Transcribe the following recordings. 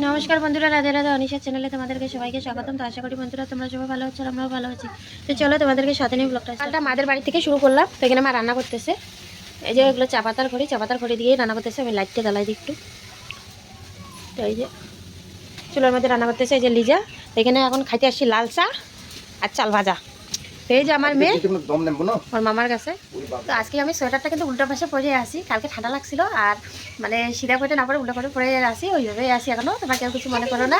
নমস্কার বন্ধুরা, রাধে রাধে। অনিশা চ্যানেলে তোমাদেরকে সবাইকে স্বাগতম। তো আশা করি বন্ধুরা তোমরা সবাই ভালো আছো, আমরাও ভালো আছি। তো চলো তোমাদেরকে সাথে নিয়ে ব্লগটা কালটা মাদের বাড়ি থেকে শুরু করলাম। তো এখানে মা রান্না করতেছে, এই যে এগুলো চা পাতার খড়ি দিয়ে রান্না করতেছে। আমি লাইটটা জ্বালাই দিই একটু। তো এই যে চুলার মধ্যে রান্না করতেছে এই যে লিজা। এখানে এখন খাইতে আসছি লাল চা আর চাল ভাজা। তো এই যে আমার মেয়ে ওর মামার কাছে। তো আজকে আমি সোয়েটারটা কিন্তু উল্টো পাশে পরে আসি, কালকে ঠান্ডা লাগছিল আর মানে সিধা পরে না পরে উল্টো করে পরে আসি, ওইভাবেই আসি এখনও, তোমার কেউ কিছু মনে করো না।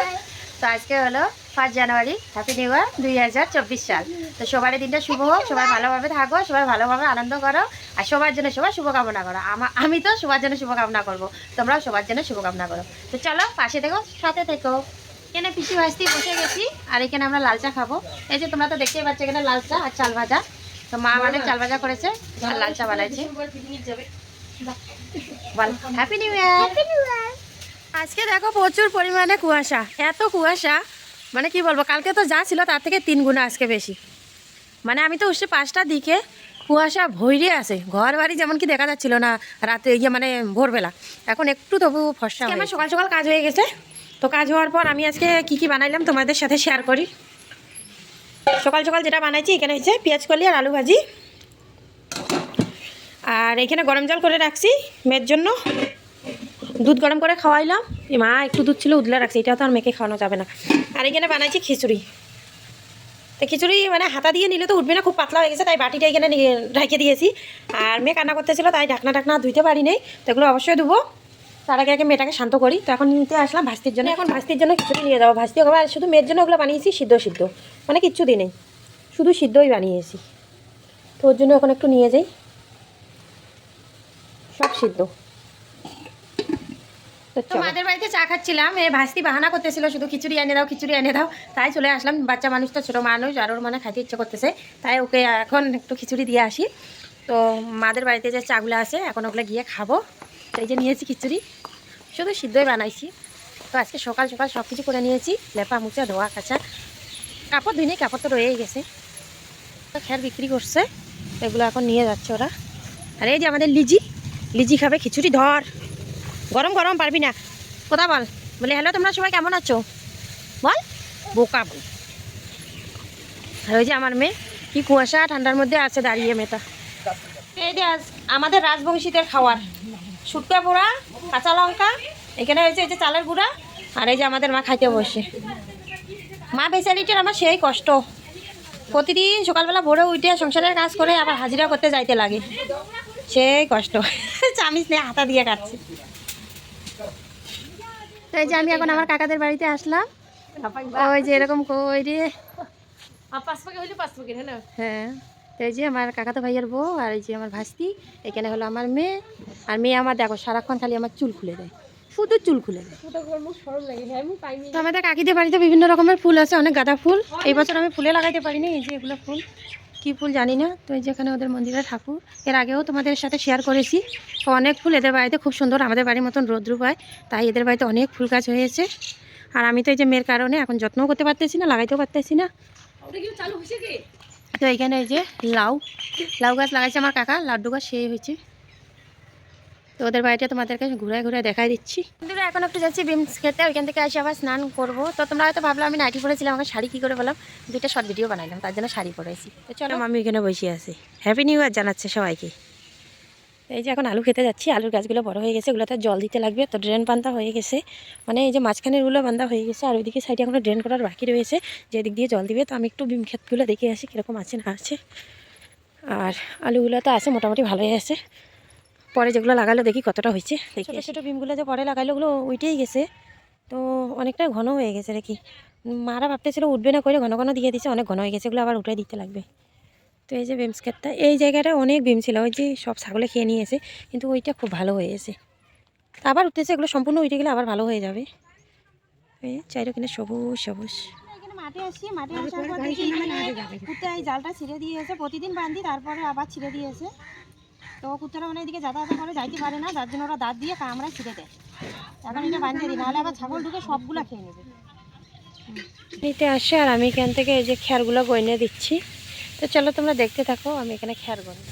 তো আজকে হলো 5 জানুয়ারি, হ্যাপি নিউ ইয়ার 2024 সাল। তো সবার দিনটা শুভ হোক, সবাই ভালোভাবে থাকো, সবাই ভালোভাবে আনন্দ করো আর সবার জন্য সবাই শুভকামনা করো। আমি তো সবার জন্য শুভকামনা করবো, তোমরাও সবার জন্য শুভকামনা করো। তো চলো পাশে থেকো, সাথে থেকো। এখানে পিসি ভাজতে বসে গেছি আর এখানে আমরা লাল চা খাবো। এই যে তোমরা তো দেখতেই পাচ্ছ এখানে লাল চা আর চাল ভাজা। তো মা আমাদের চাল ভাজা করেছে আর লাল চা বানাইছে। Happy new year. আজকে দেখো প্রচুর পরিমাণে কুয়াশা, এত কুয়াশা মানে কি বলবো, কালকে তো যা ছিল তার থেকে 3 গুণা আজকে বেশি। মানে আমি তো উঠছি 5টার দিকে, কুয়াশা ভইরে আছে, ঘর বাড়ি যেমন কি দেখা যাচ্ছিল না রাতে, মানে ভোরবেলা। এখন একটু তবু ফর্সা। আমার সকাল সকাল কাজ হয়ে গেছে। তো কাজ হওয়ার পর আমি আজকে কি বানাইলাম তোমাদের সাথে শেয়ার করি। সকাল সকাল যেটা বানাইছি এখানে হচ্ছে পেঁয়াজ কলি আর আলু ভাজি। আর এখানে গরম জল করে রাখছি মেয়ের জন্য, দুধ গরম করে খাওয়াইলাম। মা একটু দুধ ছিল উদলা রাখছি, এটা তো আর মেয়েকে খাওয়ানো যাবে না। আর এখানে বানাইছি খিচুড়ি। তো খিচুড়ি মানে হাতা দিয়ে নিলে তো উঠবে না, খুব পাতলা হয়ে গেছে, তাই বাটিটা এখানে রেখে দিয়েছি। আর মেয়ে কান্না করতেছিল তাই ঢাকনা ধুইতে পারি নেই, তো এগুলো অবশ্যই ধুবো। তার আগে মেয়েটাকে শান্ত করি। তো এখন নিতে আসলাম ভাস্তির জন্য, এখন ভাস্তির জন্য খিচুড়ি নিয়ে যাবো। ভাস্তি হবে আর শুধু মেয়ের জন্য ওগুলো বানিয়েছি সিদ্ধ, মানে কিচ্ছু দিই নেই, শুধু সিদ্ধই বানিয়েছি। তো ওর জন্য এখন একটু নিয়ে যাই, সব সিদ্ধ। তো মাদের বাড়িতে চা খাচ্ছিলাম, ভাস্তি বাহানা করতেছিল শুধু খিচুড়ি এনে দাও, তাই চলে আসলাম। বাচ্চা মানুষ তো, ছোটো মানুষ, আর ওর মানে খাইতে ইচ্ছে করতেছে, তাই ওকে এখন একটু খিচুড়ি দিয়ে আসি। তো মাদের বাড়িতে যে চাগুলো আছে এখন ওগুলো গিয়ে খাবো। এই যে নিয়েছি খিচুড়ি, শুধু সিদ্ধই বানাইছি। তো আজকে সকাল সকাল সব কিছু করে নিয়েছি, লেপা মুচা ধোয়া কাচা, কাপড় ধুই নেই, কাপড় তো রয়েই গেছে। খের বিক্রি করছে, এগুলো এখন নিয়ে যাচ্ছে ওরা। আর এই যে আমাদের লিজি খাবে খিচুড়ি। ধর, গরম গরম পারবি না, কোথা বল। বলে হ্যালো তোমরা সবাই কেমন আছো বল, বোকা বল। আর ওই যে আমার মেয়ে কি কুয়াশা ঠান্ডার মধ্যে আছে দাঁড়িয়ে মেয়েটা। এই যে আমাদের রাজবংশীদের খাওয়ার শুটকা পোড়া, কাঁচা লঙ্কা, এখানে হয়েছে এই যে চালের গুঁড়া। আর এই যে আমাদের মা খাইতে বসে। মা বেচারিটার আমার সেই কষ্ট, প্রতিদিন সকালবেলা ভোরে উঠে সংসারের কাজ করে আবার হাজিরা করতে যাইতে লাগে, সেই কষ্ট। চামিচ নিয়ে হাতা দিয়ে কাটছে। তো এই যে আমি এখন আমার কাকাদের বাড়িতে আসলাম, ওই যে এরকম কই রে। হ্যাঁ, তো এই যে আমার কাকাতো ভাইয়ের বউ আর এই যে আমার ভাস্তি, এখানে হলো আমার মেয়ে। আর মেয়ে আমার দেখো সারাক্ষণ খালি আমার চুল খুলে দেয়, শুধু চুল খুলে দেয়। তো আমাদের কাকিদের বাড়িতে বিভিন্ন রকমের ফুল আছে, অনেক গাঁদা ফুল। এই বছর আমি ফুলে লাগাইতে পারিনি, এই যে এগুলো ফুল, কি ফুল জানি না। তো এই যেখানে ওদের মন্দিরের ঠাকুর, এর আগেও তোমাদের সাথে শেয়ার করেছি। তো অনেক ফুল এদের বাড়িতে, খুব সুন্দর, আমাদের বাড়ির মতন রৌদ্র পায়, তাই এদের বাড়িতে অনেক ফুল গাছ হয়েছে। আর আমি তো এই যে মেয়ের কারণে এখন যত্নও করতে পারতেছি না, লাগাইতেও পারতেছি না। তো এইখানে এই যে লাউ গাছ লাগাইছে আমার কাকা, লাড্ডু গাছ সেই হয়েছে। তো ওদের বাড়িটা তোমাদেরকে ঘুরে দেখাই দিচ্ছি। বন্ধুরা এখন একটু যাচ্ছি বিমস খেতে, ওইখান থেকে এসে আবার স্নান করবো। তো তোমরা হয়তো ভাবলাম আমি নাইটি পরেছিলাম, আমাকে শাড়ি কী করে বললাম, 2টা শর্ট ভিডিও বানাইলাম, তার জন্য শাড়ি পরেছি। তো চলো আমি এখানে বসে আছি, হ্যাপি নিউ ইয়ার জানাচ্ছে সবাইকে। এই যে এখন আলু খেতে যাচ্ছি, আলুর গাছগুলো বড় হয়ে গেছে, এগুলোতে জল দিতে লাগবে। তো ড্রেন বান্ধা হয়ে গেছে, মানে এই যে মাঝখানেরগুলো বান্ধা হয়ে গেছে, আর ওইদিকে সাইডে এখনো ড্রেন করার বাকি রয়েছে, যেদিক দিয়ে জল দিবে। তো আমি একটু বিম ক্ষেতগুলো দেখে আসি কীরকম আছে না আছে। আর আলুগুলো তো আছে মোটামুটি ভালোই আছে, পরে যেগুলো লাগালো দেখি কতটা হয়েছে। ছোটো ছোটো বিমগুলো যে পরে লাগাইলো ওগুলো উঠেই গেছে, তো অনেকটা ঘন হয়ে গেছে নাকি। মারা ভাবতেছিল উঠবে না করে ঘন ঘন দিয়ে দিচ্ছে, অনেক ঘন হয়ে গেছে, এগুলো আবার উঠে দিতে লাগবে। তো এই যে বিমস ক্ষেতটা, এই জায়গাটা অনেক বিম ছিল, ওই যে সব ছাগলে খেয়ে নিয়েছে, কিন্তু ওইটা খুব ভালো হয়ে গেছে। আবার উঠতেছে, এগুলো সম্পূর্ণ উঠে গেলে আবার ভালো হয়ে যাবে। এই চারিদিকে সবুজ সবুজ। মাঠে আসি, মাঠে আসার পর দেখি কুত্তা এই জালটা ছিঁড়ে দিয়েছে, প্রতিদিন বান্ধি, তারপরে আবার ছিঁড়ে দিয়েছে। তো কুত্তারা মানে এদিকে যাতায়াত করে যাইতে পারে না, যার জন্য ওরা দাঁত দিয়ে কামড়ায় ছিঁড়ে দেয়। এখন এটা বাঁধিয়ে দিই, নাহলে আবার ছাগল ঢুকে সবগুলা খেয়ে নেবে। নিতে আসে আর আমি এখান থেকে এই যে খ্যারগুলো গয়নে দিচ্ছি। তো চলো তোমরা দেখতে থাকো, আমি এখানে খ্যার গয়না।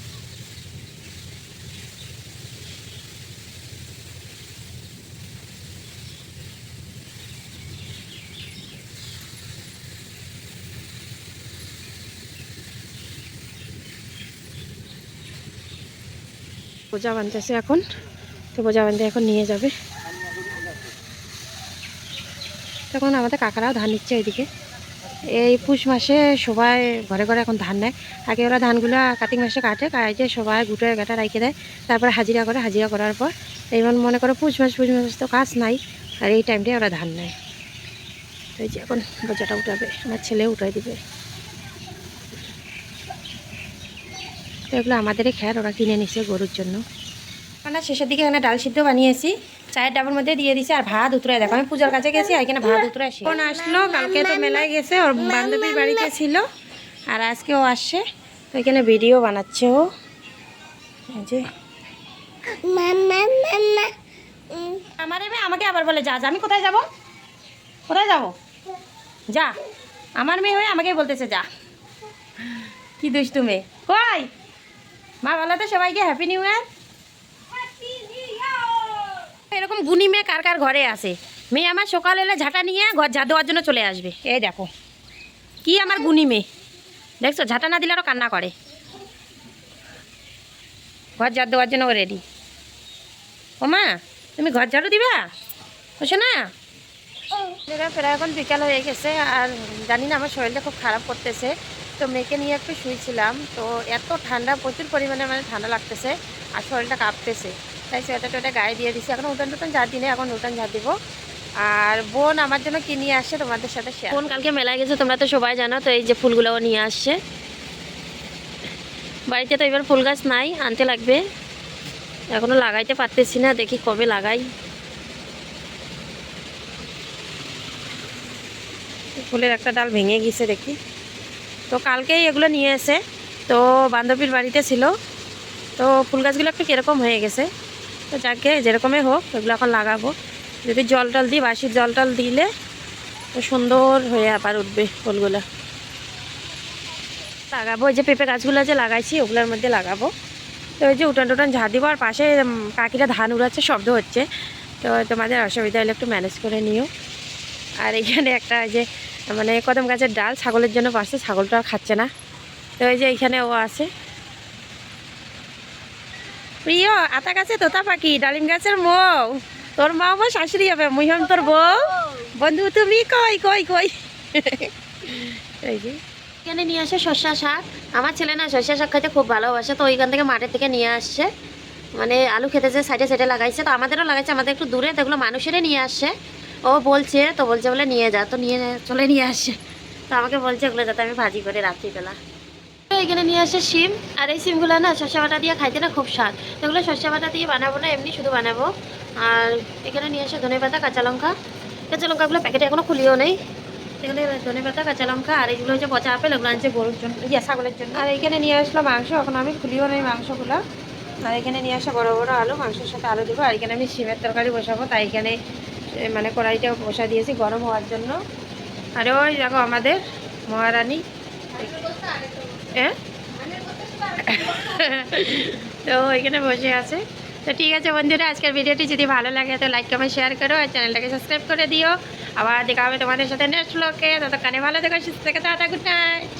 বোঝা বানতেছে এখন, তো বোঝা বানতে এখন নিয়ে যাবে। তখন আমাদের কাকারাও ধান নিচ্ছে ওইদিকে। এই পুষ মাসে সবাই ঘরে ঘরে এখন ধান নেয়। আগে ওরা ধানগুলো কার্তিক মাসে কাটে, কাটে সবাই গুটে গাটা রেখে দেয়, তারপরে হাজিরা করে, হাজিরা করার পর এইবার মনে করো পুষ মাস তো কাজ নাই, আর এই টাইমটাই ওরা ধান নেয়। তো এই যে এখন বোঝাটা উঠাবে, আমার ছেলে উঠাই দিবে। তো এগুলো আমাদেরই খ্যার, ওরা কিনে নিছে গরুর জন্য। মানে শেষের দিকে এখানে ডাল সিদ্ধ বানিয়েছি, চায়ের ডাবের মধ্যে দিয়ে দিছি, আর ভাত উতরাই দেখো আমি পূজার কাছে গেছি, আর এখানে ভাত উতরে আসি। কোন আসলো কালকে তো মেলায় গেছে, ওর বান্ধবীর বাড়িতে ছিল, আর আজকে ও আসছে, তো এখানে ভিডিও বানাচ্ছে ও। এই যে আমার আমাকে আবার বলে যা যা, আমি কোথায় যাব, কোথায় যাব, যা। আমার মেয়ে হয়ে আমাকে বলতেছে যা, কি দুষ্টু মেয়ে। কই মা বলো তো সবাইকে হ্যাপি নিউ ইয়ার। এরকম গুণী মেয়ে কার কার ঘরে আসে? মেয়ে আমার সকাল এলে ঝাঁটা নিয়ে ঘর ঝাঁট দেওয়ার জন্য চলে আসবে। এই দেখো কি আমার গুণী মেয়ে, দেখছো ঝাঁটা না দিলে আরও কান্না করে, ঘর ঝাড় দেওয়ার জন্য ও রেডি। ও মা তুমি ঘর ঝাড়ু দিবা, বুঝছো না? প্রায় এখন বিকাল হয়ে গেছে, আর জানি না আমার শরীরটা খুব খারাপ করতেছে, তো মেয়েকে নিয়ে একটু শুয়েছিলাম, তো এত ঠান্ডা, প্রচুর পরিমাণে মানে ঠান্ডা লাগতেছে, আর শরীরটা কাঁপতেছে, তাই সোয়েটার টোয়েটার গায়ে দিয়ে দিছি। এখন উঠান টুটান ঝাড় দিনে, এখন উঠান ঝাড় দিব। আর বোন আমার জন্য কি নিয়ে আসছে তোমাদের সাথে শেয়ার। বোন কালকে মেলায় গেছে, তোমরা তো সবাই জানো, তো এই যে ফুলগুলোও নিয়ে আসছে। বাড়িতে তো এবার ফুল গাছ নাই, আনতে লাগবে, এখনও লাগাইতে পারতেছি না, দেখি কবে লাগাই। ফুলের একটা ডাল ভেঙে গেছে দেখি, তো কালকেই এগুলো নিয়ে এসে, তো বান্ধবীর বাড়িতে ছিল, তো ফুল গাছগুলো একটু কীরকম হয়ে গেছে, তো যাকে যেরকমই হোক এগুলো এখন লাগাবো। যদি জল টল দিই, বাসির জল টল দিলে তো সুন্দর হয়ে আবার উঠবে ফুলগুলো। লাগাবো ওই যে পেঁপে গাছগুলো যে লাগাইছি ওগুলোর মধ্যে লাগাবো। তো ওই যে উঠান টুটান ঝাড় দিব, আর পাশে কাকিরা ধান উড়াচ্ছে, শব্দ হচ্ছে, তো তোমাদের অসুবিধা হলে একটু ম্যানেজ করে নিও। আর এখানে একটা যে মানে কদম গাছের ডাল ছাগলের জন্য পাশে, ছাগলটা আর খাচ্ছে না, তো ওই যে এখানে ও আছে। প্রিয় আতা গাছে তোতা পাখি, ডালিম গাছের মৌ, তোর মা আমার শাশুড়ি হবে, মুই হম তোর বউ, বন্ধু তুমি কই কই কই। এই যে এখানে নিয়ে আসে শসা শাক, আমার ছেলে না শসা শাক খাইতে খুব ভালোবাসে, তো ওইখান থেকে মাঠের থেকে নিয়ে আসছে, মানে আলু খেতে যে সাইডে সাইডে লাগাইছে, তো আমাদেরও লাগাইছে, আমাদের একটু দূরে, তো এগুলো মানুষেরই নিয়ে আসছে। ও বলছে, তো বলছে বলে নিয়ে যা, তো নিয়ে আসে, তো আমাকে বলছে এগুলো যাতে আমি ভাজি করে রাত্রিবেলা। তো এখানে নিয়ে আসে শিম, আর এই শিমগুলো না শসা বাটা দিয়ে খাইতে না খুব স্বাদ, তো এগুলো শসা বাটা দিয়ে বানাবো না, এমনি শুধু বানাবো। আর এখানে নিয়ে আসে ধনেপাতা, কাঁচা লঙ্কাগুলো প্যাকেটে এখনও খুলিও নেই, এখানে ধনেপাতা, কাঁচা লঙ্কা, আর এইগুলো হচ্ছে পচা আপেল, ওগুলো আনছে গরুর জন্য, ছাগলের জন্য। আর এখানে নিয়ে আসলো মাংস, এখন আমি খুলিও নেই মাংসগুলো। আর এখানে নিয়ে আসা বড় বড় আলু, মাংসের সাথে আলু দেবো। আর এখানে আমি শিমের তরকারি বসাবো, তাই এখানে মানে কড়াইটা বসা দিয়েছি গরম হওয়ার জন্য। আর ওই দেখো আমাদের মহারানী, হ্যাঁ তো এখানে বসে আছে। তো ঠিক আছে বন্ধুরা, আজকের ভিডিওটি যদি ভালো লাগে তো লাইক কমেন্ট শেয়ার করো, আর চ্যানেলটাকে সাবস্ক্রাইব করে দিও। আবার দেখা হবে তোমাদের সাথে নেক্সট ব্লগে, ততক্ষণে ভালো থেকো, সুস্থ থেকো, টাটা, গুড নাইট।